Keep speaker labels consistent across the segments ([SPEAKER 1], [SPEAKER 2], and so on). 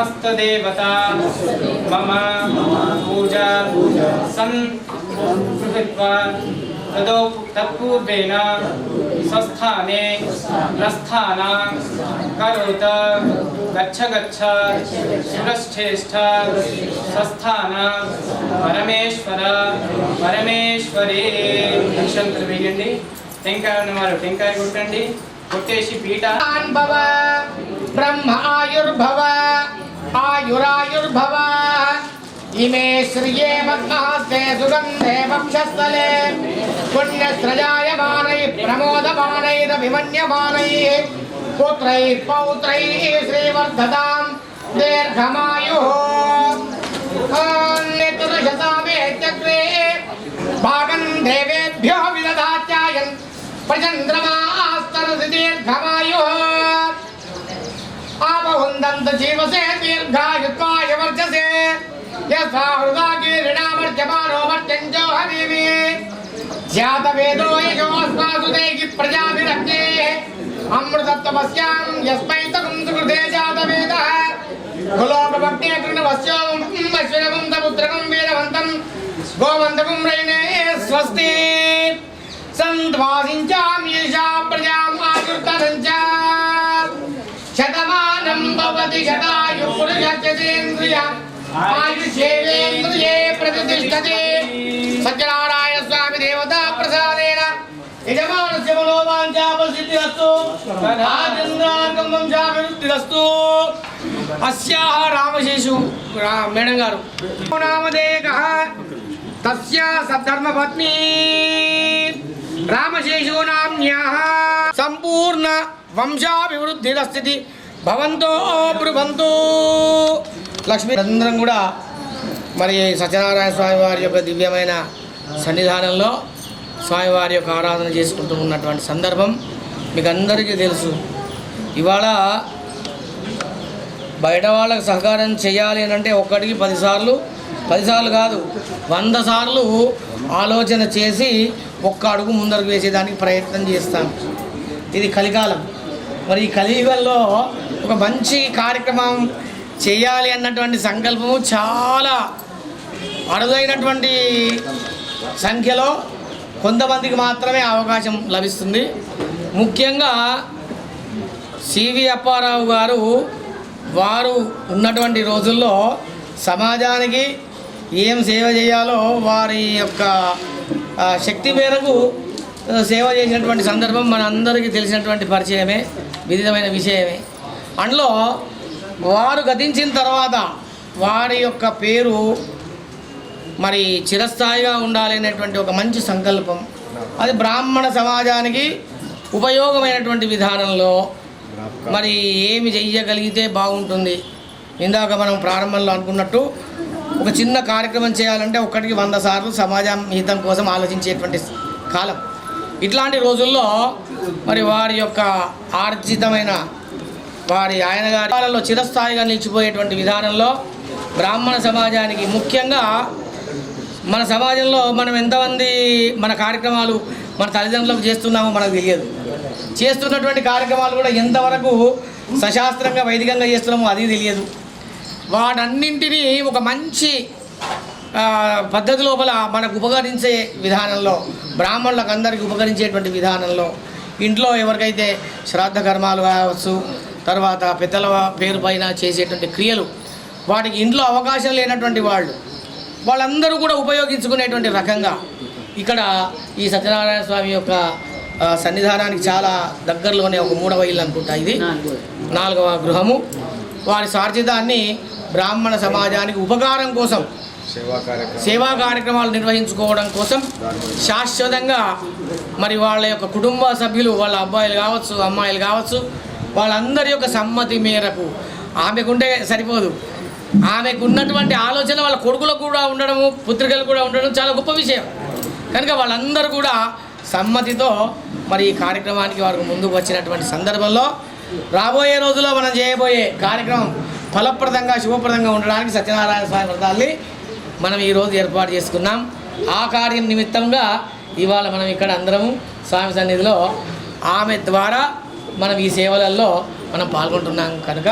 [SPEAKER 1] समस्त देवता मम पूजा संकृत्वा तत्पूर्वेण स्वस्थाने प्रस्थानं करोत गच्छ गच्छ शिवश्रेष्ठ स्वस्थानं परमेश्वर परमेश्वरे शंकर वेयंడి టెంకాయ ఉన్నవారు టెంకాయ కొట్టండి కొట్టేసి పీఠ
[SPEAKER 2] భవ బ్రహ్మ ఆయుర్భవ ఆయురాయుర్భవ इमे श्रिये मद्मास्ते सुगन्धे वक्षस्थले पुण्यस्रजायमानैः प्रमोदमानैरभिमन्यमानैः पुत्रैः पौत्रैः श्रीवर्धतां दीर्घमायुः नेतुर्शतामेत्यग्रे भागं देवेभ्यो विदधात्यायन् प्रचन्द्रमास्तरसि दीर्घमायुः आपहुन्दन्त जीवसे दीर्घायुत्वाय वर्चसे यथा हृदाकीर्णामर्त्यमानो मर्त्यञ्जो हरिवि ज्ञातवेदो यशोऽस्मासु देहि प्रजाभिरग्नेः अमृतत्वमस्यां यस्मै तकुं सुकृते जातवेदः कुलोकभक्ते कृणवस्योम् अश्विनवं तपुत्रकं वीरवन्तं गोमन्तकं रैणे स्वस्ति सन्त्वासिञ्चां येषा प्रजाम् आयुर्तनञ्च शतमानं भवति शतायुः पुरुषस्येन्द्रियः आयुष्येवेन्द्रिये प्रतिष्ठते सत्यनारायण स्वामी देवता प्रसादेन यजमानस्य मनोवाञ्छाफलसिद्धिरस्तु तथाचन्द्रार्कं वंशाभिवृद्धिरस्तु अस्याः रामशेषु మేడం గారు నామధేయకः తస్య సద్ధర్మపత్ని రామశేషు నామ్న్యాः సంపూర్ణ వంశాభివృద్ధిరస్తి భవంతో బ్రువంతు లక్ష్మీ అందరం కూడా మరి సత్యనారాయణ స్వామి వారి యొక్క దివ్యమైన సన్నిధానంలో స్వామివారి యొక్క ఆరాధన చేసుకుంటూ ఉన్నటువంటి సందర్భం మీకు అందరికీ తెలుసు. ఇవాళ బయట వాళ్ళకి సహకారం చేయాలి అని అంటే ఒక్కడికి 10 సార్లు కాదు 100 సార్లు ఆలోచన చేసి ఒక్క అడుగు ముందరకు వేసేదానికి ప్రయత్నం చేస్తాం. ఇది కలికాలం. మరి ఈ కలియుగంలో ఒక మంచి కార్యక్రమం చేయాలి అన్నటువంటి సంకల్పము చాలా అరుదైనటువంటి సంఖ్యలో కొంతమందికి మాత్రమే అవకాశం లభిస్తుంది. ముఖ్యంగా సివి అప్పారావు గారు వారు ఉన్నటువంటి రోజుల్లో సమాజానికి ఏం సేవ చేయాలో వారి యొక్క శక్తి మేరకు సేవ చేసినటువంటి సందర్భం మన అందరికీ తెలిసినటువంటి పరిచయమే, విదితమైన విషయమే. అందులో వారు గతించిన తర్వాత వారి యొక్క పేరు మరి చిరస్థాయిగా ఉండాలి అనేటువంటి ఒక మంచి సంకల్పం, అది బ్రాహ్మణ సమాజానికి ఉపయోగమైనటువంటి విధానంలో మరి ఏమి చెయ్యగలిగితే బాగుంటుంది. ఇందాక మనం ప్రారంభంలో అనుకున్నట్టు ఒక చిన్న కార్యక్రమం చేయాలంటే ఒక్కటికి 100 సార్లు సమాజం హితం కోసం ఆలోచించేటువంటి కాలం. ఇట్లాంటి రోజుల్లో మరి వారి యొక్క ఆర్జితమైన వారి ఆయన గారిలో చిరస్థాయిగా నిలిచిపోయేటువంటి విధానంలో బ్రాహ్మణ సమాజానికి, ముఖ్యంగా మన సమాజంలో మనం ఎంతమంది మన కార్యక్రమాలు మన తల్లిదండ్రులకు చేస్తున్నామో మనకు తెలియదు. చేస్తున్నటువంటి కార్యక్రమాలు కూడా ఎంతవరకు సశాస్త్రంగా వైదికంగా చేస్తున్నామో అది తెలియదు. వాటన్నింటినీ ఒక మంచి పద్ధతి లోపల మనకు ఉపకరించే విధానంలో, బ్రాహ్మణులకు అందరికీ ఉపకరించేటువంటి విధానంలో, ఇంట్లో ఎవరికైతే శ్రాద్ధ కర్మాలు కావచ్చు, తర్వాత పెద్దల పేరు పైన చేసేటువంటి క్రియలు, వాటికి ఇంట్లో అవకాశం లేనటువంటి వాళ్ళందరూ కూడా ఉపయోగించుకునేటువంటి రకంగా ఇక్కడ ఈ సత్యనారాయణ స్వామి యొక్క సన్నిధానానికి చాలా దగ్గరలోనే ఒక 3వ ఇల్లు అనుకుంటా, ఇది 4వ గృహము. వారి సార్జితాన్ని బ్రాహ్మణ సమాజానికి ఉపకారం కోసం, సేవా కార్యక్రమాలు నిర్వహించుకోవడం కోసం శాశ్వతంగా మరి వాళ్ళ యొక్క కుటుంబ సభ్యులు, వాళ్ళ అబ్బాయిలు కావచ్చు, అమ్మాయిలు కావచ్చు, వాళ్ళందరి యొక్క సమ్మతి మేరకు, ఆమెకుంటే సరిపోదు, ఆమెకు ఉన్నటువంటి ఆలోచన వాళ్ళ కొడుకులకు కూడా ఉండడము, పుత్రికలు కూడా ఉండడం చాలా గొప్ప విషయం. కనుక వాళ్ళందరూ కూడా సమ్మతితో మరి ఈ కార్యక్రమానికి వారికి ముందుకు వచ్చినటువంటి సందర్భంలో రాబోయే రోజుల్లో మనం చేయబోయే కార్యక్రమం ఫలప్రదంగా, శుభప్రదంగా ఉండడానికి సత్యనారాయణ స్వామి వ్రతాన్ని మనం ఈరోజు ఏర్పాటు చేసుకున్నాం. ఆ కార్యం నిమిత్తంగా ఇవాళ మనం ఇక్కడ అందరము స్వామి సన్నిధిలో ఆమె ద్వారా మనం ఈ సేవలలో మనం పాల్గొంటున్నాం. కనుక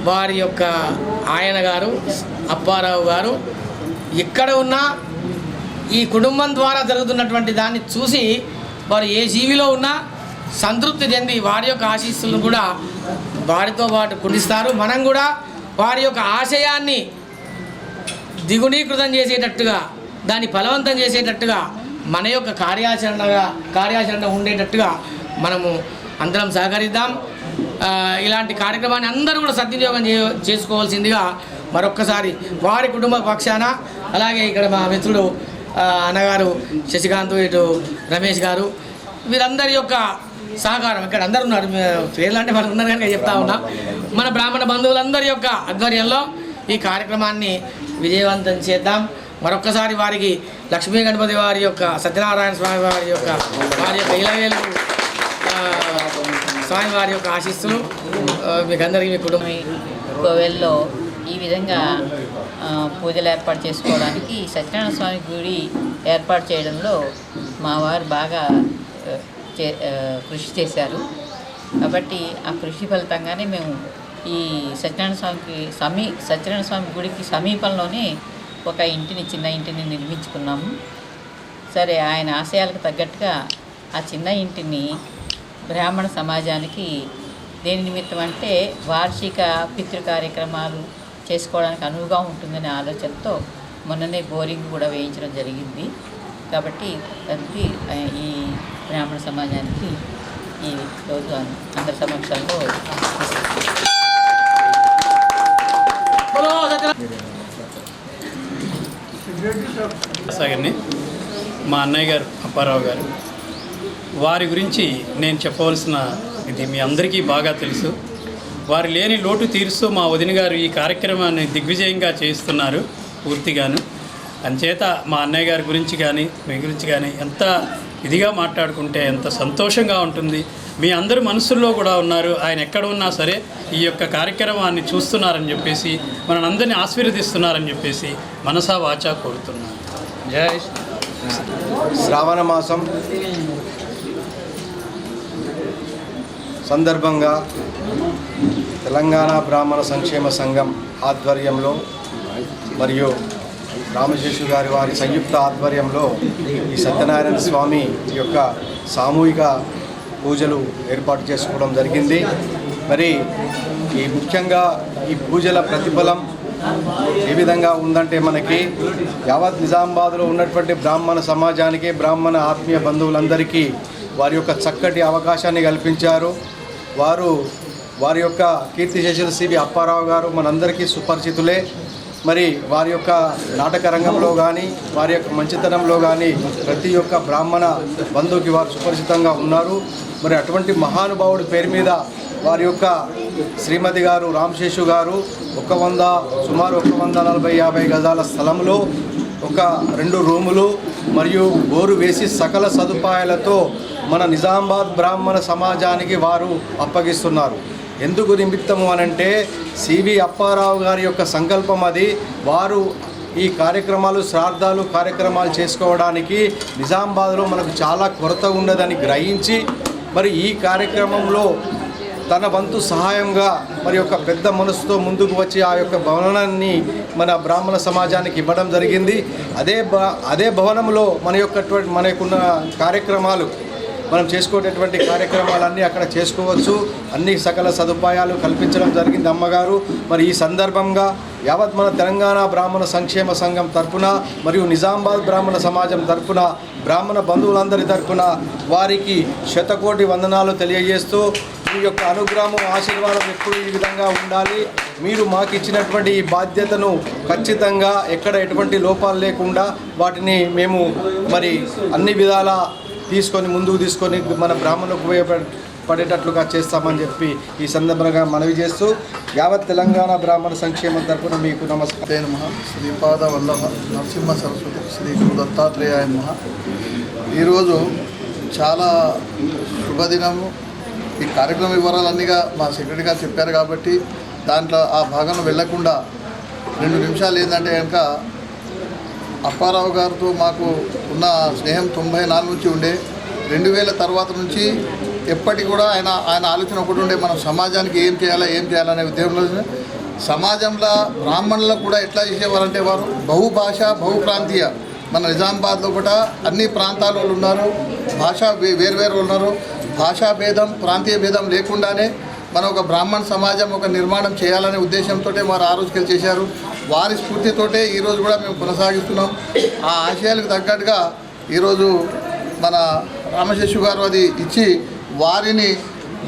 [SPEAKER 2] వారి యొక్క ఆయన గారు అప్పారావు గారు ఎక్కడ ఉన్నా ఈ కుటుంబం ద్వారా జరుగుతున్నటువంటి దాన్ని చూసి వారు ఏ జీవిలో ఉన్నా సంతృప్తి చెంది వారి యొక్క ఆశీస్సులను కూడా వారితో పాటు కుడిస్తారు. మనం కూడా వారి యొక్క ఆశయాన్ని ద్విగుణీకృతం చేసేటట్టుగా దాన్ని ఫలవంతం చేసేటట్టుగా మన యొక్క కార్యాచరణ ఉండేటట్టుగా మనము అందరం సహకరిద్దాం. ఇలాంటి కార్యక్రమాన్ని అందరూ కూడా సద్వినియోగం చేసుకోవాల్సిందిగా మరొక్కసారి వారి కుటుంబ పక్షాన, అలాగే ఇక్కడ మా మిత్రుడు అన్నగారు శశికాంత్, ఇటు రమేష్ గారు, వీరందరి యొక్క సహకారం, ఇక్కడ అందరు ఉన్నారు, పేర్లు అంటే మనకు ఉన్నారు కనుక చెప్తా ఉన్నా, మన బ్రాహ్మణ బంధువులందరి యొక్క ఆధ్వర్యంలో ఈ కార్యక్రమాన్ని విజయవంతం చేద్దాం. మరొక్కసారి వారికి లక్ష్మీ గణపతి వారి యొక్క, సత్యనారాయణ స్వామి వారి యొక్క ఇలవేలు స్వామి వారి యొక్క ఆశీస్సులు మీకు అందరికీ, మీ కుటుంబం
[SPEAKER 3] కోవెల్లో ఈ విధంగా పూజలు ఏర్పాటు చేసుకోవడానికి సత్యనారాయణ స్వామి గుడి ఏర్పాటు చేయడంలో మా వారు బాగా కృషి చేశారు. కాబట్టి ఆ కృషి ఫలితంగానే మేము ఈ సత్యనారాయణ స్వామి గుడికి సమీపంలోనే ఒక చిన్న ఇంటిని నిర్మించుకున్నాము. సరే, ఆయన ఆశయాలకు తగ్గట్టుగా ఆ చిన్న ఇంటిని బ్రాహ్మణ సమాజానికి దేని నిమిత్తం అంటే వార్షిక పితృ కార్యక్రమాలు చేసుకోవడానికి అనువుగా ఉంటుందనే ఆలోచనతో మొన్ననే బోరింగ్ కూడా వేయించడం జరిగింది. కాబట్టి దానికి ఈ బ్రాహ్మణ సమాజానికి ఈ రోజు అందరి సమక్షంలో
[SPEAKER 4] సాగర్ని మా అన్నయ్య గారు అప్పారావు గారు, వారి గురించి నేను చెప్పవలసిన ఇది మీ అందరికీ బాగా తెలుసు. వారు లేని లోటు తీరుస్తూ మా వదిన గారు ఈ కార్యక్రమాన్ని దిగ్విజయంగా చేయిస్తున్నారు పూర్తిగాను. అంచేత మా అన్నయ్య గారి గురించి కానీ మీ గురించి కానీ ఎంత ఇదిగా మాట్లాడుకుంటే ఎంత సంతోషంగా ఉంటుంది. మీ అందరి మనసుల్లో కూడా ఉన్నారు. ఆయన ఎక్కడ ఉన్నా సరే ఈ యొక్క కార్యక్రమాన్ని చూస్తున్నారని చెప్పేసి, మనందరినీ ఆశీర్వదిస్తున్నారని చెప్పేసి మనసా వాచా కోరుతున్నాను. జై
[SPEAKER 5] శ్రావణ మాసం సందర్భంగా తెలంగాణ బ్రాహ్మణ సంక్షేమ సంఘం ఆధ్వర్యంలో మరియు రామశేషు గారి వారి సంయుక్త ఆధ్వర్యంలో ఈ సత్యనారాయణ స్వామి యొక్క సామూహిక పూజలు ఏర్పాటు చేసుకోవడం జరిగింది. మరి ఈ ముఖ్యంగా ఈ పూజల ప్రతిఫలం ఏ విధంగా ఉందంటే, మనకి యావత్ నిజామాబాద్లో ఉన్నటువంటి బ్రాహ్మణ సమాజానికి, బ్రాహ్మణ ఆత్మీయ బంధువులందరికీ వారి యొక్క చక్కటి అవకాశాన్ని కల్పించారు. వారి యొక్క కీర్తిశేషులు సివి అప్పారావు గారు మనందరికీ సుపరిచితులే. మరి వారి యొక్క నాటక రంగంలో కానీ, వారి యొక్క మంచితనంలో కానీ ప్రతి ఒక్క బ్రాహ్మణ బంధువుకి వారు సుపరిచితంగా ఉన్నారు. మరి అటువంటి మహానుభావుడి పేరు మీద వారి యొక్క శ్రీమతి గారు రామశేషు గారు సుమారు 140-150 గజాల స్థలంలో ఒక 2 రూములు మరియు బోరు వేసి సకల సదుపాయాలతో మన నిజామాబాద్ బ్రాహ్మణ సమాజానికి వారు అప్పగిస్తున్నారు. ఎందుకు నిమిత్తము అనంటే, సివి అప్పారావు గారి యొక్క సంకల్పం అది. వారు ఈ కార్యక్రమాలు, శ్రాద్ధాలు కార్యక్రమాలు చేసుకోవడానికి నిజామాబాద్లో మనకు చాలా కొరత ఉన్నదని గ్రహించి, మరి ఈ కార్యక్రమంలో తన వంతు సహాయంగా మరి యొక్క పెద్ద మనసుతో ముందుకు వచ్చి ఆ యొక్క భవనాన్ని మన బ్రాహ్మణ సమాజానికి ఇవ్వడం జరిగింది. అదే భవనంలో మనకున్న కార్యక్రమాలు, మనం చేసుకోేటటువంటి కార్యక్రమాలన్నీ అక్కడ చేసుకోవచ్చు. అన్ని సకల సదుపాయాలు కల్పించడం జరిగింది అమ్మగారు. మరి ఈ సందర్భంగా యావత్ మన తెలంగాణ బ్రాహ్మణ సంక్షేమ సంఘం తరఫున మరియు నిజామాబాద్ బ్రాహ్మణ సమాజం తరఫున, బ్రాహ్మణ బంధువులందరి తరఫున వారికి శతకోటి వందనాలు తెలియజేస్తూ, మీ యొక్క అనుగ్రహం, ఆశీర్వాదం ఎప్పుడు ఈ విధంగా ఉండాలి. మీరు మాకు ఇచ్చినటువంటి ఈ బాధ్యతను ఖచ్చితంగా ఎక్కడ ఎటువంటి లోపాలు లేకుండా వాటిని మేము మరి అన్ని విధాలా ముందుకు తీసుకొని మన బ్రాహ్మణులకు ఉపయోగపడేటట్లుగా చేస్తామని చెప్పి ఈ సందర్భంగా మనవి చేస్తూ, యావత్ తెలంగాణ బ్రాహ్మణ సంక్షేమం తరపున మీకు నమస్కారం.
[SPEAKER 6] నమః. శ్రీపాద వల్లభ నరసింహ సరస్వతి శ్రీ గురు దత్తాత్రేయాయ నమః. ఈరోజు చాలా శుభదినము. ఈ కార్యక్రమ వివరాలన్నీగా మా సెక్రటరీ గారు చెప్పారు కాబట్టి దాంట్లో ఆ భాగంలో వెళ్లకుండా 2 నిమిషాలు ఏంటంటే కనుక, అప్పారావు గారితో మాకు ఉన్న స్నేహం 94 నుంచి ఉండే. 2000 తర్వాత నుంచి ఎప్పటికి కూడా ఆయన ఆలోచన ఒకటి ఉండే, మనం సమాజానికి ఏం చేయాలనే ఉద్యమంలో సమాజంలో బ్రాహ్మణులకు కూడా ఎట్లా చేసేవారంటే వారు బహుభాష బహుప్రాంతీయ. మన నిజామాబాద్లో కూడా అన్ని ప్రాంతాల వాళ్ళు ఉన్నారు, వేరు ఉన్నారు. భాషా భేదం ప్రాంతీయ భేదం లేకుండానే మనం ఒక బ్రాహ్మణ సమాజం ఒక నిర్మాణం చేయాలనే ఉద్దేశంతో వారు ఆ రోజుకి చేశారు. వారి స్ఫూర్తితోటే ఈరోజు కూడా మేము కొనసాగిస్తున్నాం. ఆ ఆశయాలకు తగ్గట్టుగా ఈరోజు మన రామశేషు గారు అది ఇచ్చి వారిని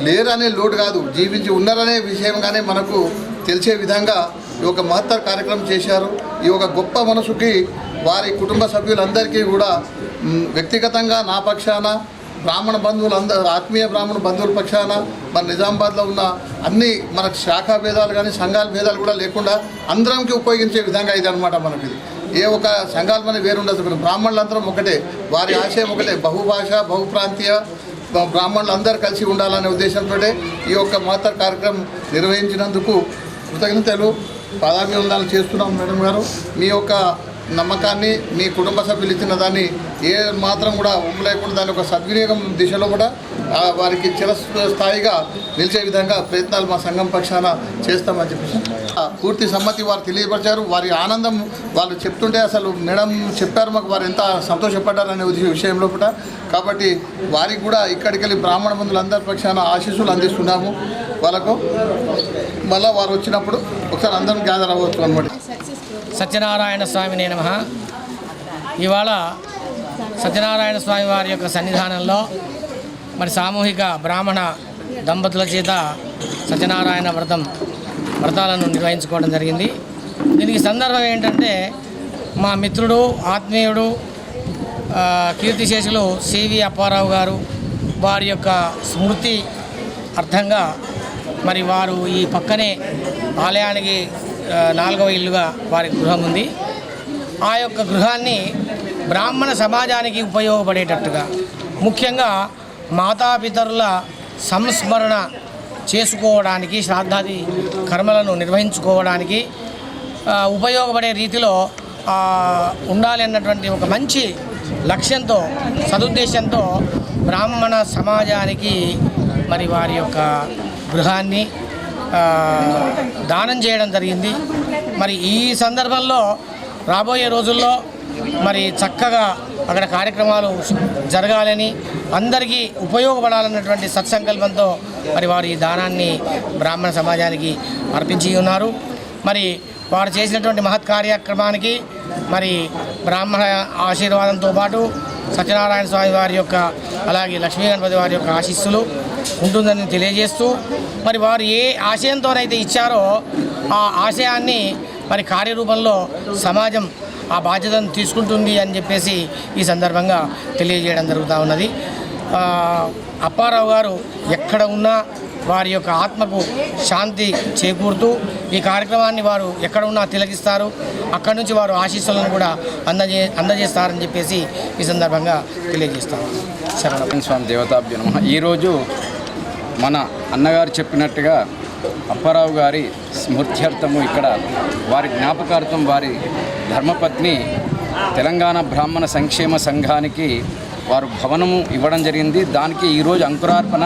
[SPEAKER 6] లేరనే లోటు కాదు, జీవించి ఉన్నారనే విషయంగానే మనకు తెలిసే విధంగా ఈ ఒక మహత్తర కార్యక్రమం చేశారు. ఈ ఒక గొప్ప మనసుకి వారి కుటుంబ సభ్యులందరికీ కూడా వ్యక్తిగతంగా నా పక్షాన, బ్రాహ్మణ బంధువులందరూ ఆత్మీయ బ్రాహ్మణ బంధువుల పక్షాన, మన నిజామాబాద్లో ఉన్న అన్ని మనకు శాఖా భేదాలు కానీ సంఘాల భేదాలు కూడా లేకుండా అందరంకి ఉపయోగించే విధంగా ఇది అనమాట. మనకి ఏ ఒక సంఘాలు మన వేరుండదు, బ్రాహ్మణులందరం ఒకటే, వారి ఆశయం ఒకటే, బహుభాష బహుప్రాంతీయ బ్రాహ్మణులందరూ కలిసి ఉండాలనే ఉద్దేశంతో ఈ యొక్క మహత్తర కార్యక్రమం నిర్వహించినందుకు కృతజ్ఞతలు పాదాభివందనాలు చేస్తున్నాం. మేడం గారు, మీ యొక్క నమ్మకాన్ని మీ కుటుంబ సభ్యులు ఇచ్చిన దాన్ని ఏ మాత్రం కూడా లేకుండా దాని ఒక సద్వినియోగం దిశలో కూడా వారికి చిరస్థాయిగా నిలిచే విధంగా ప్రయత్నాలు మా సంఘం పక్షాన చేస్తామని చెప్పేసి పూర్తి సమ్మతి వారు తెలియపరిచారు. వారి ఆనందం వాళ్ళు చెప్తుంటే అసలు మేడం చెప్పారు మాకు, వారు ఎంత సంతోషపడ్డారనే విషయంలో కూడా. కాబట్టి వారికి కూడా ఇక్కడికి వెళ్ళి బ్రాహ్మణ బంధువులందరి పక్షాన ఆశీస్సులు అందిస్తున్నాము. వాళ్ళకు మళ్ళీ వారు వచ్చినప్పుడు ఒకసారి అందరం గ్యాదర్ అవ్వచ్చు అనమాట.
[SPEAKER 2] సత్యనారాయణ స్వామి నమః. ఇవాళ సత్యనారాయణ స్వామి వారి యొక్క సన్నిధానంలో మరి సామూహిక బ్రాహ్మణ దంపతుల చేత సత్యనారాయణ వ్రతాలను నిర్వహించుకోవడం జరిగింది. దీనికి సందర్భం ఏంటంటే మా మిత్రుడు ఆత్మీయుడు కీర్తిశేషులు సివి అప్పారావు గారు వారి యొక్క స్మృతి అర్థంగా మరి వారు ఈ పక్కనే ఆలయానికి 4వ ఇల్లుగా వారి గృహం ఉంది. ఆ యొక్క గృహాన్ని బ్రాహ్మణ సమాజానికి ఉపయోగపడేటట్టుగా, ముఖ్యంగా మాతాపితరుల సంస్మరణ చేసుకోవడానికి, శ్రాద్ధాది కర్మలను నిర్వహించుకోవడానికి ఉపయోగపడే రీతిలో ఉండాలి అన్నటువంటి ఒక మంచి లక్ష్యంతో, సదుద్దేశంతో బ్రాహ్మణ సమాజానికి మరి వారి యొక్క గృహాన్ని దానం చేయడం జరిగింది. మరి ఈ సందర్భంలో రాబోయే రోజుల్లో మరి చక్కగా అక్కడ కార్యక్రమాలు జరగాలని, అందరికీ ఉపయోగపడాలన్నటువంటి సత్సంకల్పంతో మరి వారు ఈ దానాన్ని బ్రాహ్మణ సమాజానికి అర్పించి ఉన్నారు. మరి వారు చేసినటువంటి మహత్ కార్యక్రమానికి మరి బ్రాహ్మణ ఆశీర్వాదంతో పాటు సత్యనారాయణ స్వామి వారి యొక్క, అలాగే లక్ష్మీ గణపతి వారి యొక్క ఆశీస్సులు ఉంటుందని తెలియజేస్తూ, మరి వారు ఏ ఆశయంతోనైతే ఇచ్చారో ఆ ఆశయాన్ని మరి కార్యరూపంలో సమాజం ఆ బాధ్యతను తీసుకుంటుంది అని చెప్పేసి ఈ సందర్భంగా తెలియజేయడం జరుగుతూ ఉన్నది. అప్పారావు గారు ఎక్కడ ఉన్నా వారి యొక్క ఆత్మకు శాంతి చేకూరుతూ ఈ కార్యక్రమాన్ని వారు ఎక్కడ ఉన్నా తిలకిస్తారు. అక్కడి నుంచి వారు ఆశీస్సులను కూడా అందజేస్తారని చెప్పేసి ఈ సందర్భంగా తెలియజేస్తారు.
[SPEAKER 7] స్వామి దేవతాభ్యో నమః. ఈరోజు మన అన్నగారు చెప్పినట్టుగా అప్పారావు గారి స్మృత్యర్థము ఇక్కడ వారి జ్ఞాపకార్థం వారి ధర్మపత్ని తెలంగాణ బ్రాహ్మణ సంక్షేమ సంఘానికి వారు భవనము ఇవ్వడం జరిగింది. దానికి ఈరోజు అంకురార్పణ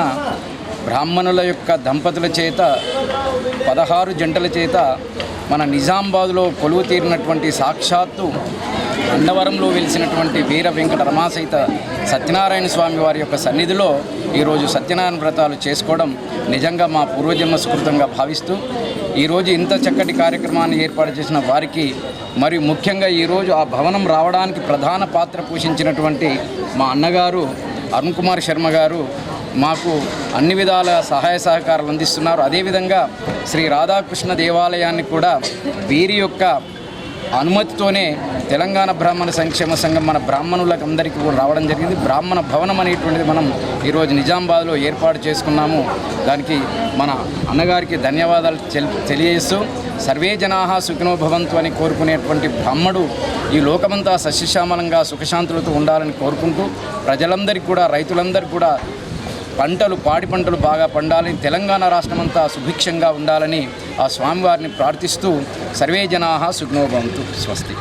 [SPEAKER 7] బ్రాహ్మణుల యొక్క దంపతుల చేత 16 జంటల చేత మన నిజామాబాద్లో కొలువు తీరినటువంటి సాక్షాత్తు అన్నవరంలో వెలిసినటువంటి వీర వెంకట రమాసహిత సత్యనారాయణ స్వామి వారి యొక్క సన్నిధిలో ఈరోజు సత్యనారాయణ వ్రతాలు చేసుకోవడం నిజంగా మా పూర్వజన్మ సుకృతంగా భావిస్తూ ఈరోజు ఇంత చక్కటి కార్యక్రమాన్ని ఏర్పాటు చేసిన వారికి, మరియు ముఖ్యంగా ఈరోజు ఆ భవనం రావడానికి ప్రధాన పాత్ర పోషించినటువంటి మా అన్నగారు అరుణ్ కుమార్ శర్మ గారు మాకు అన్ని విధాల సహాయ సహకారాలు అందిస్తున్నారు. అదేవిధంగా శ్రీ రాధాకృష్ణ దేవాలయాన్ని కూడా వీరి యొక్క అనుమతితోనే తెలంగాణ బ్రాహ్మణ సంక్షేమ సంఘం మన బ్రాహ్మణులకు అందరికీ కూడా రావడం జరిగింది. బ్రాహ్మణ భవనం అనేటువంటిది మనం ఈరోజు నిజామాబాద్లో ఏర్పాటు చేసుకున్నాము. దానికి మన అన్నగారికి ధన్యవాదాలు తెలియజేస్తూ సర్వే జనాహ సుఖినో భవంతు అని కోరుకునేటువంటి బ్రాహ్మడు ఈ లోకమంతా సస్యశ్యామలంగా సుఖశాంతులతో ఉండాలని కోరుకుంటూ ప్రజలందరికీ కూడా, రైతులందరికీ కూడా పాడి పంటలు బాగా పండాలని, తెలంగాణ రాష్ట్రమంతా సుభిక్షంగా ఉండాలని ఆ స్వామివారిని ప్రార్థిస్తూ సర్వే జనాహ సుఖినో భవంతు. స్వస్తి.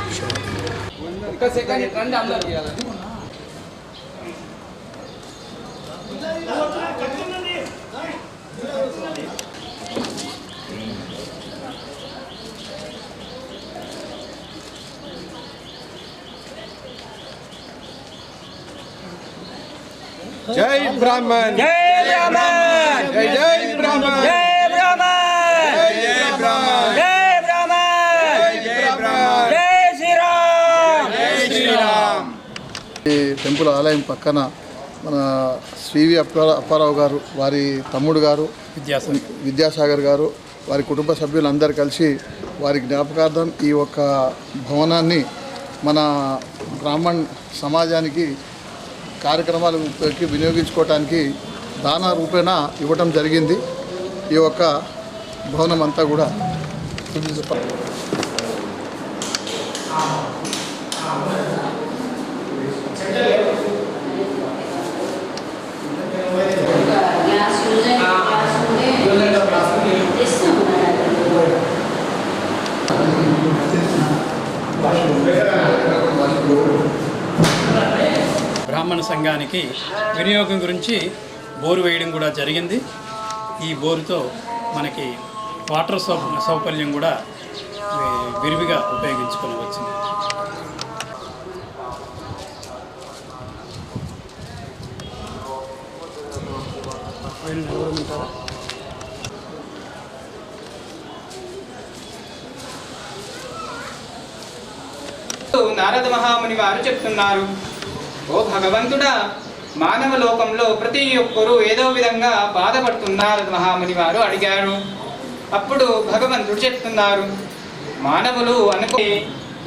[SPEAKER 5] జై బ్రాహ్మణ్
[SPEAKER 2] జై బ్రాహ్మణ్
[SPEAKER 5] జై జై బ్రాహ్మణ్
[SPEAKER 2] జై బ్రాహ్మణ్
[SPEAKER 5] జై బ్రాహ్మణ్
[SPEAKER 2] జై బ్రాహ్మణ్
[SPEAKER 5] జై బ్రాహ్మణ్
[SPEAKER 2] జై శ్రీరామ్
[SPEAKER 5] జై శ్రీరామ్.
[SPEAKER 6] ఈ టెంపుల్ ఆలయం పక్కన మన శ్రీవి అప్పారావు గారు, వారి తమ్ముడు గారు విద్యాసాగర్ గారు, వారి కుటుంబ సభ్యులందరూ కలిసి వారి జ్ఞాపకార్థం ఈ ఒక్క భవనాన్ని మన బ్రాహ్మణ్ సమాజానికి కార్యక్రమాలకి వినియోగించుకోవటానికి దాన రూపేణ ఇవ్వటం జరిగింది. ఈ యొక్క భవనం అంతా కూడా
[SPEAKER 4] బ్రాహ్మణ సంఘానికి వినియోగం గురించి బోరు వేయడం కూడా జరిగింది. ఈ బోరుతో మనకి వాటర్ సౌకర్యం కూడా విరివిగా ఉపయోగించుకోవచ్చు.
[SPEAKER 1] నారద మహాముని వారు చెప్తున్నారు, ఓ భగవంతుడా, మానవ లోకంలో ప్రతి ఒక్కరూ ఏదో విధంగా బాధపడుతున్నారు. మహాముని వారు అడిగారు. అప్పుడు భగవంతుడు చెప్తున్నారు, మానవులు అనుకో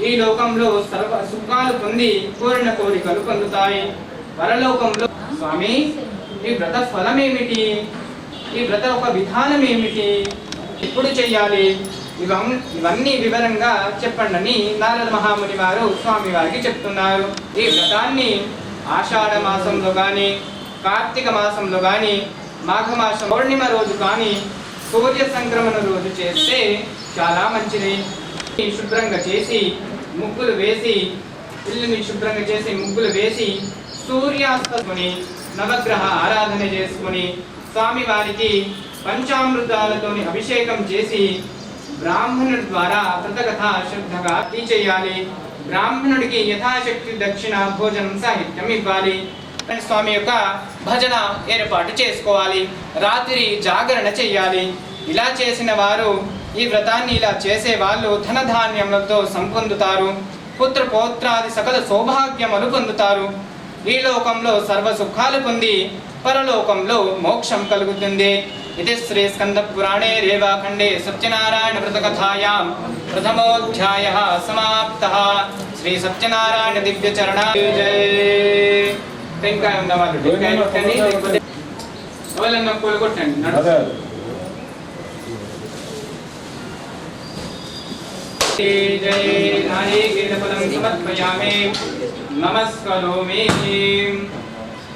[SPEAKER 1] ఈ లోకంలో సర్వ సుఖాలు పొంది కోరిన కోరికలు పొందుతాయి. పరలోకంలో స్వామి, ఈ వ్రత ఫలం ఏమిటి? ఈ వ్రత ఒక విధానం ఏమిటి? ఎప్పుడు చెయ్యాలి? ఇవన్నీ వివరంగా చెప్పండి అని నారద మహాముని వారు స్వామి వారికి చెప్తున్నారు. ఈ వ్రతాన్ని ఆషాఢ మాసంలో కానీ, కార్తీక మాసంలో కానీ, మాఘమాసం పౌర్ణిమ రోజు కానీ, సూర్య సంక్రమణ రోజు చేస్తే చాలా మంచిది. శుభ్రంగా చేసి ముగ్గులు వేసి, ఇల్లుని శుభ్రంగా చేసి ముగ్గులు వేసి, సూర్యాస్తముని నవగ్రహ ఆరాధన చేసుకుని స్వామి వారికి పంచామృతాలతోని అభిషేకం చేసి బ్రాహ్మణుడి ద్వారా వ్రతకథ శ్రద్ధగా చేయాలి. బ్రాహ్మణుడికి యథాశక్తి దక్షిణ భోజనం సాహిత్యం ఇవ్వాలి. స్వామి యొక్క భజన ఏర్పాటు చేసుకోవాలి. రాత్రి జాగరణ చెయ్యాలి. ఇలా చేసిన వారు, ఈ వ్రతాన్ని ఇలా చేసే వాళ్ళు ధనధాన్యములతో సంపొందుతారు. పుత్ర పౌత్రాది సకల సౌభాగ్యములు పొందుతారు. ఈ లోకంలో సర్వ సుఖాలు పొంది పరలోకంలో మోక్షం కలుగుతుంది. ఇది శ్రీ స్కంద పురాణే రేవాఖండే సత్యనారాయణ వ్రతకథాయాం ప్రథమోధ్యాయః సమాప్తః. శ్రీ సత్యనారాయణ దివ్య చరణ జయ. టెంకాయ ఉన్నవాళ్ళు టెంకాయ కొట్టండి, లేకపోతే ఎవరన్నా పూలు కొట్టండి. జయ నారీకేళఫలం సమర్పయామి నమస్కరోమి.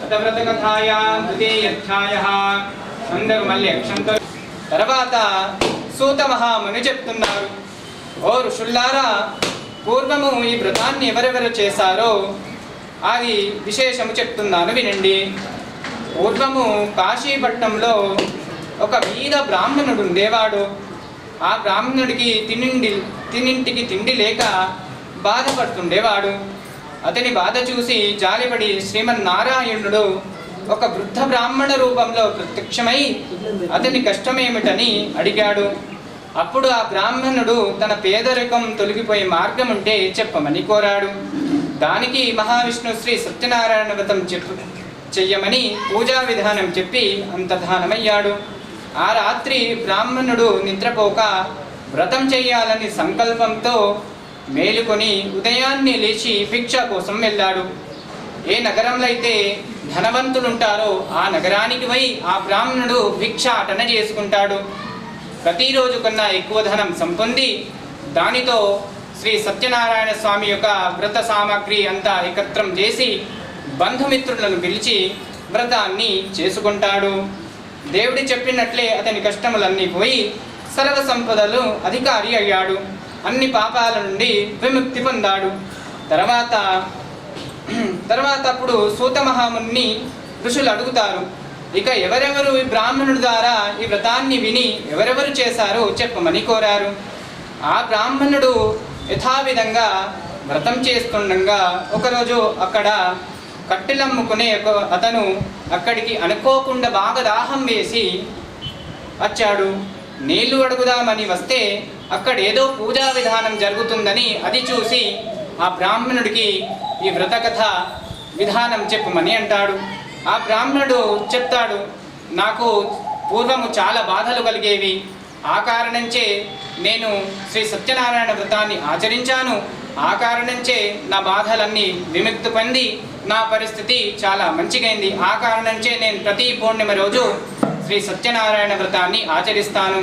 [SPEAKER 1] వ్రతకథాయాం ద్వితీయోధ్యాయః. అందరూ మళ్ళీ అక్షంతలు. తర్వాత సూత మహాముని చెప్తున్నారు, ఓ ఋషుల్లారా, పూర్వము ఈ వ్రతాన్ని ఎవరెవరు చేశారో అది విశేషము చెప్తున్నాను వినండి. పూర్వము కాశీపట్నంలో ఒక వీర బ్రాహ్మణుడు ఉండేవాడు. ఆ బ్రాహ్మణుడికి తినింటికి తిండి లేక బాధపడుతుండేవాడు. అతని బాధ చూసి జాలిపడి శ్రీమన్నారాయణుడు ఒక వృద్ధ బ్రాహ్మణ రూపంలో ప్రత్యక్షమై అతని కష్టమేమిటని అడిగాడు. అప్పుడు ఆ బ్రాహ్మణుడు తన పేదరికం తొలగిపోయే మార్గం ఉంటే చెప్పమని కోరాడు. దానికి మహావిష్ణు శ్రీ సత్యనారాయణ వ్రతం చెయ్యమని పూజా విధానం చెప్పి అంతర్ధానమయ్యాడు. ఆ రాత్రి బ్రాహ్మణుడు నిద్రపోక వ్రతం చెయ్యాలని సంకల్పంతో మేలుకొని ఉదయాన్నే లేచి భిక్ష కోసం వెళ్ళాడు. ఏ నగరంలో అయితే ధనవంతులుంటారో ఆ నగరానికి పోయి ఆ బ్రాహ్మణుడు భిక్షాటన చేసుకుంటాడు. ప్రతిరోజు కన్నా ఎక్కువ ధనం సంపొంది దానితో శ్రీ సత్యనారాయణ స్వామి యొక్క వ్రత సామాగ్రి అంతా ఏకత్రం చేసి బంధుమిత్రులను పిలిచి వ్రతాన్ని చేసుకుంటాడు. దేవుడి చెప్పినట్లే అతని కష్టములన్నీ పోయి సర్వ సంపదలు అధికారి అయ్యాడు. అన్ని పాపాల నుండి విముక్తి పొందాడు. తర్వాత అప్పుడు సూత మహాముని ఋషులు అడుగుతారు, ఇక ఎవరెవరు ఈ బ్రాహ్మణుడి ద్వారా ఈ వ్రతాన్ని విని ఎవరెవరు చేశారో చెప్పమని కోరారు. ఆ బ్రాహ్మణుడు యథావిధంగా వ్రతం చేస్తుండగా ఒకరోజు అక్కడ కట్టెలమ్ముకునే అతను అక్కడికి అనుకోకుండా బాగా దాహం వేసి వచ్చాడు. నీళ్లు అడుగుదామని వస్తే అక్కడ ఏదో పూజా విధానం జరుగుతుందని అది చూసి ఆ బ్రాహ్మణుడికి ఈ వ్రతకథ విధానం చెప్పమని అంటాడు. ఆ బ్రాహ్మణుడు చెప్తాడు, నాకు పూర్వము చాలా బాధలు కలిగేవి, ఆ కారణంచే నేను శ్రీ సత్యనారాయణ వ్రతాన్ని ఆచరించాను, ఆ కారణంచే నా బాధలన్నీ విముక్తి పొంది నా పరిస్థితి చాలా మంచిగైంది, ఆ కారణంచే నేను ప్రతి పౌర్ణిమ రోజు శ్రీ సత్యనారాయణ వ్రతాన్ని ఆచరిస్తాను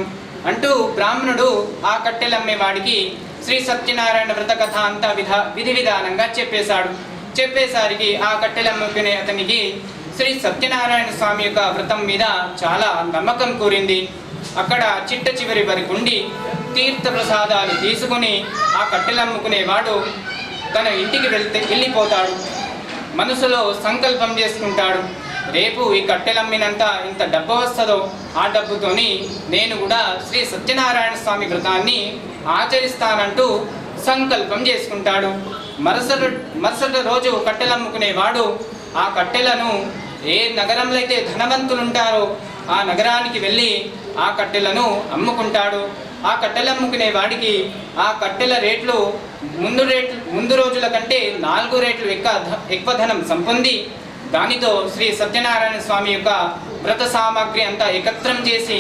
[SPEAKER 1] అంటూ బ్రాహ్మణుడు ఆ కట్టెలమ్మే వాడికి శ్రీ సత్యనారాయణ వ్రత కథ అంతా విధి విధానంగా చెప్పేసరికి ఆ కట్టెలమ్ముకునే అతనికి శ్రీ సత్యనారాయణ స్వామి యొక్క వ్రతం మీద చాలా నమ్మకం కూరింది. అక్కడ చిట్ట చివరి వరకు ఉండి తీర్థ ప్రసాదాలు తీసుకుని ఆ కట్టెలమ్ముకునేవాడు తన ఇంటికి వెళ్ళిపోతాడు. మనసులో సంకల్పం చేసుకుంటాడు, రేపు ఈ కట్టెలమ్మినంత ఇంత డబ్బు వస్తుందో ఆ డబ్బుతోని నేను కూడా శ్రీ సత్యనారాయణ స్వామి వ్రతాన్ని ఆచరిస్తానంటూ సంకల్పం చేసుకుంటాడు. మరుసటి రోజు కట్టెలమ్ముకునేవాడు ఆ కట్టెలను ఏ నగరంలో అయితే ధనవంతులు ఉంటారో ఆ నగరానికి వెళ్ళి ఆ కట్టెలను అమ్ముకుంటాడు. ఆ కట్టెలు అమ్ముకునే వాడికి ఆ కట్టెల రేట్లు ముందు రోజుల కంటే 4 రెట్లు ఎక్కువ ధనం సంపొంది దానితో శ్రీ సత్యనారాయణ స్వామి యొక్క వ్రత సామాగ్రి అంతా ఏకత్రం చేసి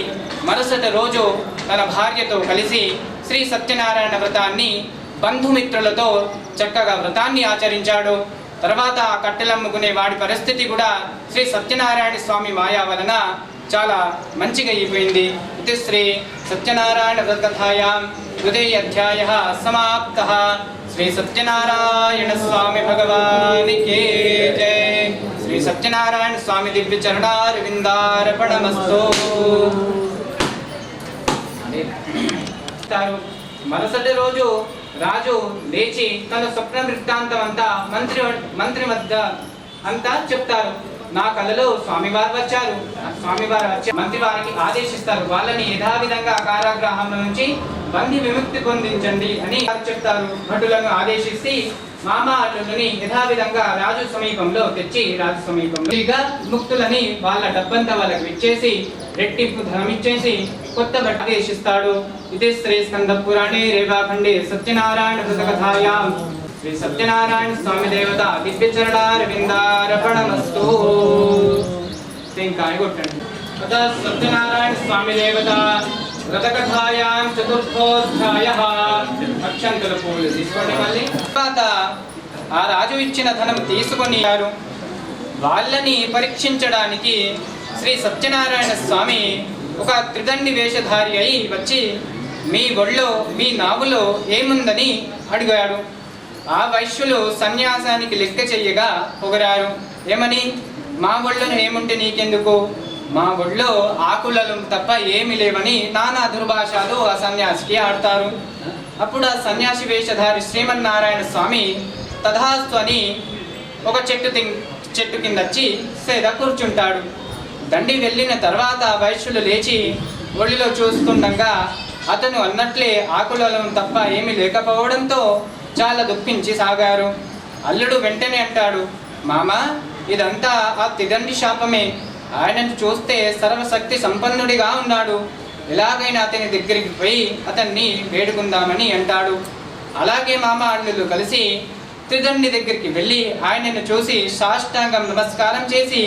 [SPEAKER 1] మరుసటి రోజు తన భార్యతో కలిసి శ్రీ సత్యనారాయణ వ్రతాన్ని బంధుమిత్రులతో చక్కగా వ్రతాన్ని ఆచరించాడు. తర్వాత ఆ కట్టెలమ్ముకునే వాడి పరిస్థితి కూడా శ్రీ సత్యనారాయణ స్వామి మాయా వలన చాలా మంచిగా అయిపోయింది. ఇది శ్రీ సత్యనారాయణ వ్రతకథాయాం హృదయ అధ్యాయ సమాప్త. శ్రీ సత్యనారాయణ స్వామి భగవానికి జై. శ్రీ సత్యనారాయణ స్వామి దివ్య చరణారవిందార్పణమస్తు. మరుసటి రోజు రాజు లేచి తన స్వప్న వృత్తాంతం అంతా మంత్రి వద్ద అంతా చెప్తారు. నా కలలో స్వామివారు వచ్చారు, స్వామివారు వచ్చి మంత్రి వారికి ఆదేశిస్తారు, వాళ్ళని యథావిధంగా కారాగృహంలో నుంచి బంధి విముక్తి పొందించండి అని చెప్తారు. భటులను ఆదేశిస్తే మామా అల్లుని యథావిధంగా రాజు సమీపంలో తెచ్చి రాజు సమీపంలో ముక్తులని వాళ్ళ డబ్బంతా వాళ్ళకి ఇచ్చేసి రెట్టింపు ధనం ఇచ్చేసి కొత్త బట్ట ఆదేశిస్తాడు. ఇది శ్రీ స్కంద పురాణే రేవాఖండే సత్యనారాయణ వ్రతకథాయాం శ్రీ సత్యనారాయణ స్వామి దేవత దివ్య చరణారవిందార్పణమస్తు. టెంకాయ కొట్టండి. సత్యనారాయణ స్వామి దేవత వ్రతకథాయాం చతుర్థోధ్యాయః. అక్షంతల పూలు తీసుకోండి. మళ్ళీ తర్వాత ఆ రాజు ఇచ్చిన ధనం తీసుకొని వాళ్ళని పరీక్షించడానికి శ్రీ సత్యనారాయణ స్వామి ఒక త్రిదండి వేషధారి అయి వచ్చి మీ ఒళ్ళో మీ నావులో ఏముందని అడిగాడు. ఆ వైశ్యులు సన్యాసానికి లెక్క చెయ్యగా పొగరారు. ఏమని? మా ఒళ్ళను ఏముంటే నీకెందుకు, మా ఒళ్ళో ఆకులలు తప్ప ఏమి లేవని నానా దుర్భాషాలు ఆ సన్యాసికి ఆడతారు. అప్పుడు ఆ సన్యాసి వేషధారి శ్రీమన్నారాయణ స్వామి తథాస్తు అని ఒక చెట్టు కింద వచ్చి సేద కూర్చుంటాడు. దండి వెళ్ళిన తర్వాత వైశ్యులు లేచి ఒళ్ళిలో చూస్తుండగా అతను అన్నట్లే ఆకులలో తప్ప ఏమీ లేకపోవడంతో చాలా దుఃఖించి సాగారు. అల్లుడు వెంటనే అంటాడు, మామ ఇదంతా ఆ తిదండి శాపమే, ఆయనను చూస్తే సర్వశక్తి సంపన్నుడిగా ఉన్నాడు, ఎలాగైనా అతని దగ్గరికి పోయి అతన్ని వేడుకుందామని అంటాడు. అలాగే మామ అల్లుళ్ళు కలిసి త్రిదండి దగ్గరికి వెళ్ళి ఆయనను చూసి సాష్టాంగం నమస్కారం చేసి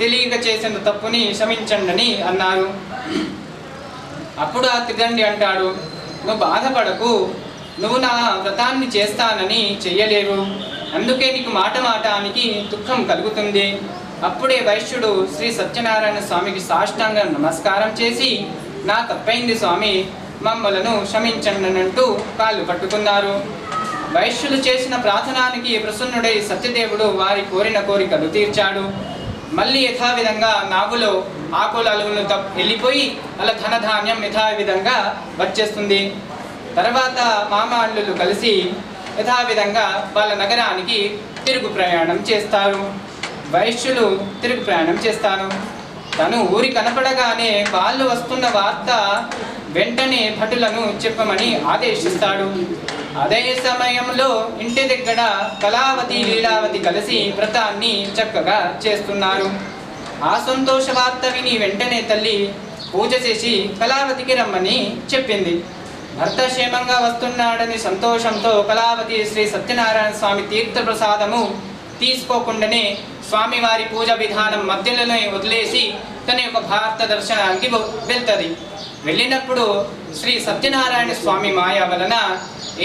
[SPEAKER 1] తెలియక చేసిన తప్పుని క్షమించండి అన్నారు. అప్పుడు ఆ త్రిదండి అంటాడు, నువ్వు బాధపడకు, నువ్వు నా వ్రతాన్ని చేస్తానని చెయ్యలేవు, అందుకే నీకు మాటానికి దుఃఖం కలుగుతుంది. అప్పుడే వైశ్యుడు శ్రీ సత్యనారాయణ స్వామికి సాష్టాంగ నమస్కారం చేసి నా తప్పైంది స్వామి, మమ్మలను క్షమించండి అంటూ కాళ్ళు పట్టుకున్నారు. వైశ్యులు చేసిన ప్రార్థనానికి ప్రసన్నుడై సత్యదేవుడు వారి కోరిన కోరికలు తీర్చాడు. మళ్ళీ యథావిధంగా నాగులో ఆకులలు వెళ్ళిపోయి అలా ధనధాన్యం యథావిధంగా వచ్చేస్తుంది. తర్వాత మామ అల్లులు కలిసి యథావిధంగా వాళ్ళ నగరానికి తిరుగు ప్రయాణం చేస్తారు. వైశ్యులు తిరుగు ప్రయాణం చేస్తారు. తను ఊరి కనపడగానే వాళ్ళు వస్తున్న వార్త వెంటనే భటులను చెప్పమని ఆదేశిస్తాడు. అదే సమయంలో ఇంటి దగ్గర కళావతి లీలావతి కలిసి వ్రతాన్ని చక్కగా చేస్తున్నారు. ఆ సంతోష వార్త విని వెంటనే తల్లి పూజ చేసి కళావతికి రమ్మని చెప్పింది. భర్త క్షేమంగా వస్తున్నాడని సంతోషంతో కళావతి శ్రీ సత్యనారాయణ స్వామి తీర్థప్రసాదము తీసుకోకుండానే స్వామివారి పూజ విధానం మధ్యలోనే వదిలేసి తన యొక్క భారత దర్శనానికి వెళ్తుంది. వెళ్ళినప్పుడు శ్రీ సత్యనారాయణ స్వామి మాయ వలన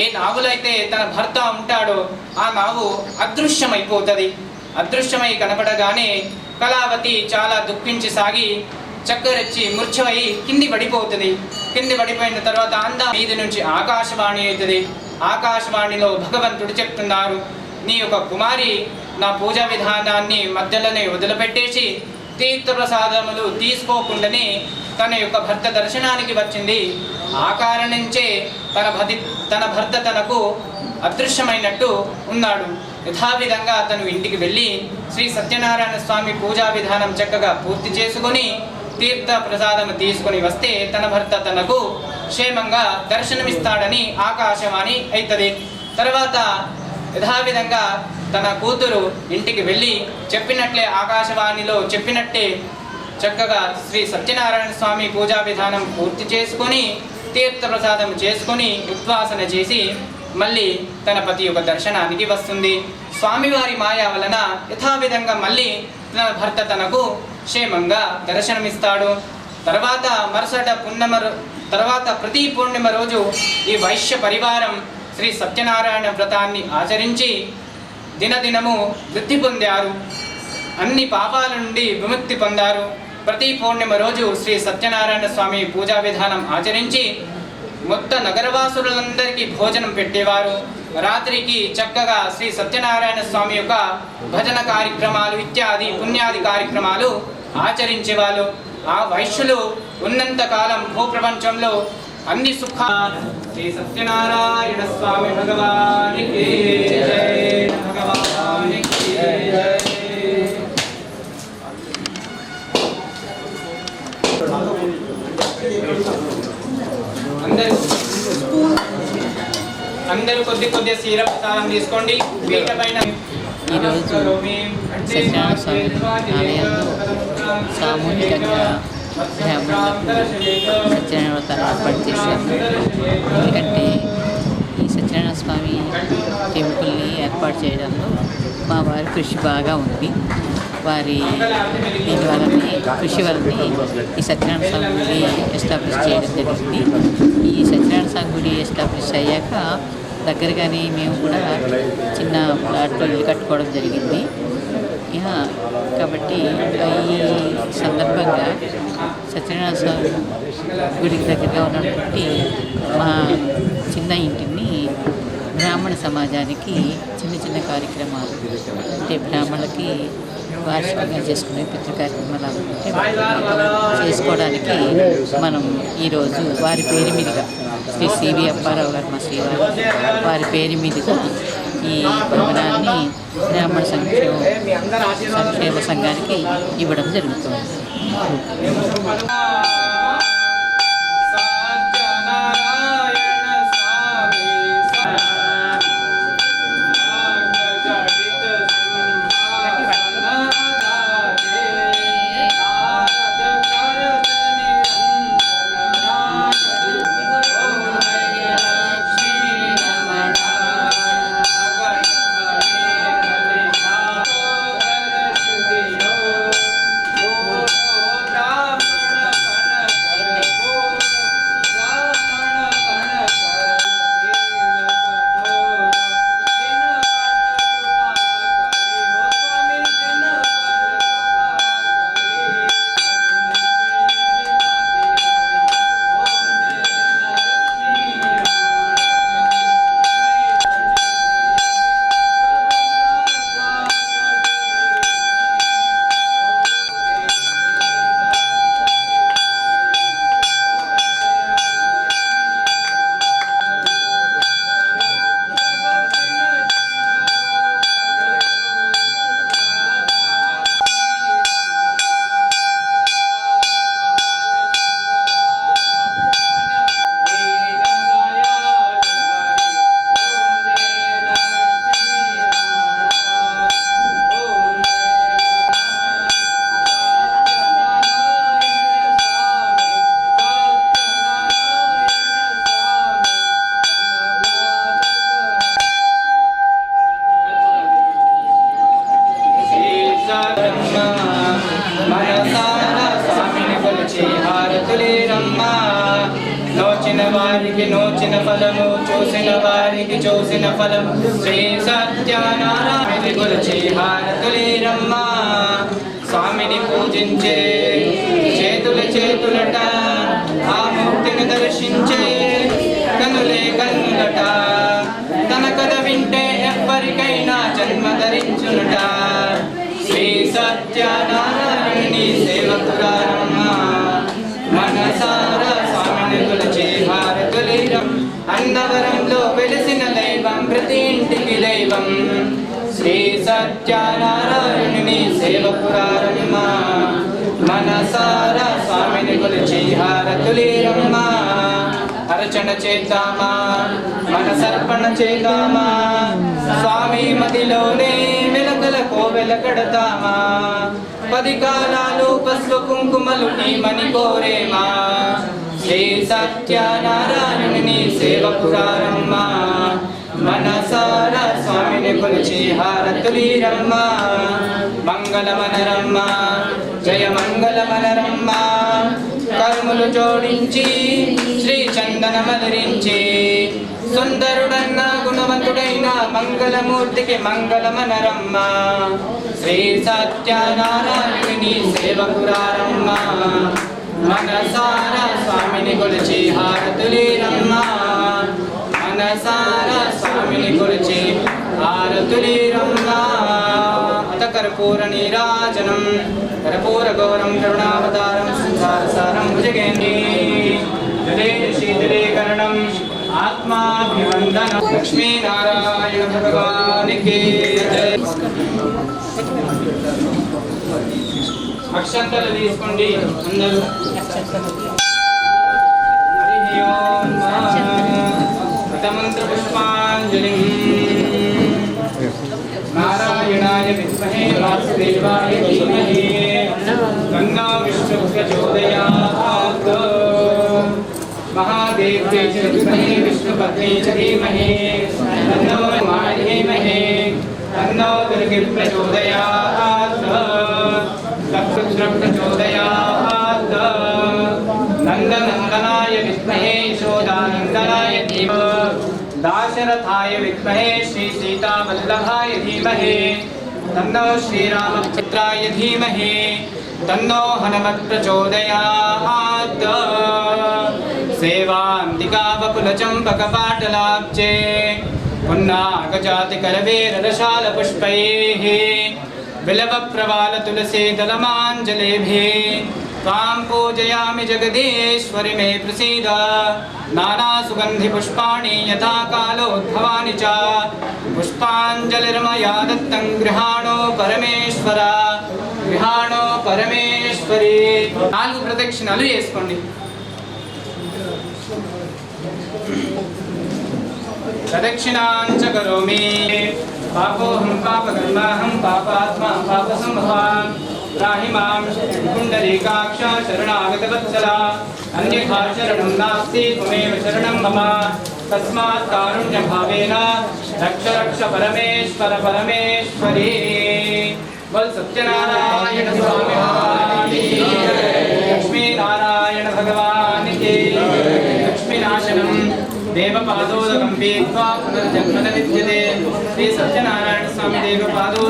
[SPEAKER 1] ఏ నావులైతే తన భర్త ఉంటాడో ఆ నావు అదృశ్యమైపోతుంది. అదృశ్యమై కనపడగానే కళావతి చాలా దుఃఖించి సాగి చక్కరెచ్చి మూర్ఛమై కింది పడిపోతుంది. కింది పడిపోయిన తర్వాత అందా మీది నుంచి ఆకాశవాణి అవుతుంది. ఆకాశవాణిలో భగవంతుడు చెప్తున్నారు, నీ యొక్క కుమారి నా పూజా విధానాన్ని మధ్యలోనే వదిలిపెట్టేసి తీర్థప్రసాదములు తీసుకోకుండానే తన యొక్క భర్త దర్శనానికి వచ్చింది. ఆ కారణంచే తన భర్త తనకు అదృశ్యమైనట్టు ఉన్నాడు. యథావిధంగా తను ఇంటికి వెళ్ళి శ్రీ సత్యనారాయణ స్వామి పూజా విధానం చక్కగా పూర్తి చేసుకొని తీర్థ ప్రసాదం తీసుకొని వస్తే తన భర్త తనకు క్షేమంగా దర్శనమిస్తాడని ఆకాశవాణి అవుతుంది. తర్వాత యథావిధంగా తన కూతురు ఇంటికి వెళ్ళి చెప్పినట్లే ఆకాశవాణిలో చెప్పినట్టే చక్కగా శ్రీ సత్యనారాయణ స్వామి పూజా విధానం పూర్తి చేసుకొని తీర్థ ప్రసాదం చేసుకొని ఉద్వాసన చేసి మళ్ళీ తన పతి యొక్క దర్శనానికి వస్తుంది. స్వామివారి మాయా వలన యథావిధంగా మళ్ళీ తన భర్త తనకు క్షేమంగా దర్శనమిస్తాడు. తర్వాత ప్రతి పూర్ణిమ రోజు ఈ వైశ్య పరివారం శ్రీ సత్యనారాయణ వ్రతాన్ని ఆచరించి దినదినము వృద్ధి పొందారు. అన్ని పాపాల నుండి విముక్తి పొందారు. ప్రతి పూర్ణిమ రోజు శ్రీ సత్యనారాయణ స్వామి పూజా విధానం ఆచరించి మొత్తం నగరవాసులందరికీ భోజనం పెట్టేవారు. రాత్రికి చక్కగా శ్రీ సత్యనారాయణ స్వామి యొక్క భజన కార్యక్రమాలు ఇత్యాది పుణ్యాది కార్యక్రమాలు ఆచరించేవాళ్ళు. ఆ వైశ్యులు ఉన్నంత కాలం భూప్రపంచంలో అన్ని సుఖాలు. శ్రీ సత్యనారాయణ స్వామి భగవానికి జై, భగవానికి జై. అందరూ కొద్ది సీర ప్రసాదం తీసుకోండి. పీట పైన
[SPEAKER 3] ఈరోజు సత్యనారాయణ స్వామి ఆలయంలో సామూహికంగా బ్రాహ్మణులకు సత్యనారాయణ వ్రతాన్ని ఏర్పాటు చేశారు. ఎందుకంటే ఈ సత్యనారాయణ స్వామి టెంపుల్ని ఏర్పాటు చేయడంలో మా వారి కృషి బాగా ఉంది. వారి కృషి వలన ఈ సత్యనారాయణ స్వామి గుడి ఎస్టాబ్లిష్ చేయడం జరిగింది. ఈ సత్యనారాయణ స్వామి గుడి ఎస్టాబ్లిష్ అయ్యాక దగ్గరగానే మేము కూడా చిన్న ప్లాట్లో ఇల్లు కట్టుకోవడం జరిగింది. కాబట్టి ఈ సందర్భంగా సత్యనారాయణ స్వామి గుడికి దగ్గరగా ఉన్నటువంటి మా చిన్న ఇంటిని బ్రాహ్మణ సమాజానికి చిన్న కార్యక్రమాలు అంటే బ్రాహ్మణులకి వార్షికంగా చేసుకునే పితృ కార్యక్రమాలు చేసుకోవడానికి మనం ఈరోజు వారి పేరు మీదుగా శ్రీ సివి అప్పారావు గారు మా శ్రీవారు వారి పేరు మీదుగా ఈ భవనాన్ని బ్రాహ్మణ సంక్షేమ సంఘానికి ఇవ్వడం జరుగుతుంది.
[SPEAKER 1] వారికి చూసిన ఫలం శ్రీ సత్యనారాయణ కొలిచి హారతులేరమ్మ స్వామిని పూజించే చేతులట ఆ మూర్తిని దర్శించే కనులే కన్నులట తన కథ వింటే ఎవ్వరికైనా జన్మ ధరించునుట శ్రీ సత్యనారాయణుని సేవకురారమ్మ మనసారా స్వామిని కొలిచి హారతులేరం అన్నవరంలో వెలిసిన దైవం ప్రతి ఇంటికి దైవం శ్రీ సత్యనారాయణుని సేవకురారమ్మ మనసారా స్వామిని కొలిచి హారతులేరమ్మ అర్చన చేద్దామా మనసర్పణ చేద్దామా స్వామి మదిలోనే వెలకల కోవెల కడతామా 10 కాలాలు పసుపు కుంకుమలు నీమని కోరేమా శ్రీ సత్యనారాయణుని సేవకురారమ్మ మనసారా స్వామిని కొలిచి హారతులీరమ్మ మంగళమనరమ్మ జయ మంగళమనరమ్మ కర్ములు జోడించి శ్రీ చందనమధరించి సుందరుడన్న గుణవంతుడైన మంగళమూర్తికి మంగళమనరమ్మ శ్రీ సత్యనారాయణుని సేవకురారమ్మ మనసారా స్వామిని కొలిచి హారతులీరమ్మ మనసారా స్వామిని కొలిచి హారతులీరమ్మ అత కర్పూర నీరాజనం కర్పూర గౌరం కరుణావతారం సంసారసారం భుజగేంద్రీ శీతలీకరణం ఆత్మాభివందనం లక్ష్మీనారాయణ భగవానికి అక్షంతలు తీసుకోండి అందరూ హరి ఓం మంత్ర పుష్పాంజలి నారాయణాయ విద్మహే వాసుదేవాయ ధీమహి తన్నో విష్ణు ప్రచోదయాత్ महादेव्यै च विद्महे विष्णुपत्न्यै च धीमहि तन्नो माय धीमहि तन्नो दुर्गे प्रचोदयात् तत्पुत्र प्रचोदयात् नन्दनन्दनाय विद्महे यशोदानन्दनाय धीमहि दाशरथाय विद्महे श्री सीतावल्लभाय धीमहि तन्नो श्रीरामचन्द्राय धीमहि तन्नो हनुमत् प्रचोदयात् सेवान्तिका वकुलचम्पकपाटलाब्जे पुन्नागजातिकरवेररशालपुष्पैः बिलवप्रवालतुलसीदलमाञ्जलेभिः त्वां पूजयामि जगदीश्वरि मे प्रसीद नानासुगन्धिपुष्पाणि यथा कालोद्भवानि च पुष्पाञ्जलिर्मया दत्तं गृहाणो परमेश्वर गृहाणो परमेश्वरी 4 ప్రదక్షిణాలు చేసుకోండి प्रदक्षिणांच करोमि पापोऽहं पापकर्माहं पापात्मा पापसंभवान् त्राहि मां कुण्डलीकाक्ष शरणागतवत्सला अन्यथा शरणं नास्ति त्वमेव शरणं मम तस्मात् कारुण्यभावेन रक्ष रक्ष परमेश्वर परमेश्वरी बोल सत्यनारायण स्वामी भगवान की लक्ष्मी नारायण भगवान की लक्ष्मीनाशनं देवपादोदकं पीत्वा पुनर्जन्म न विद्यते श्री सत्यनारायण स्वामी देवपादोदकं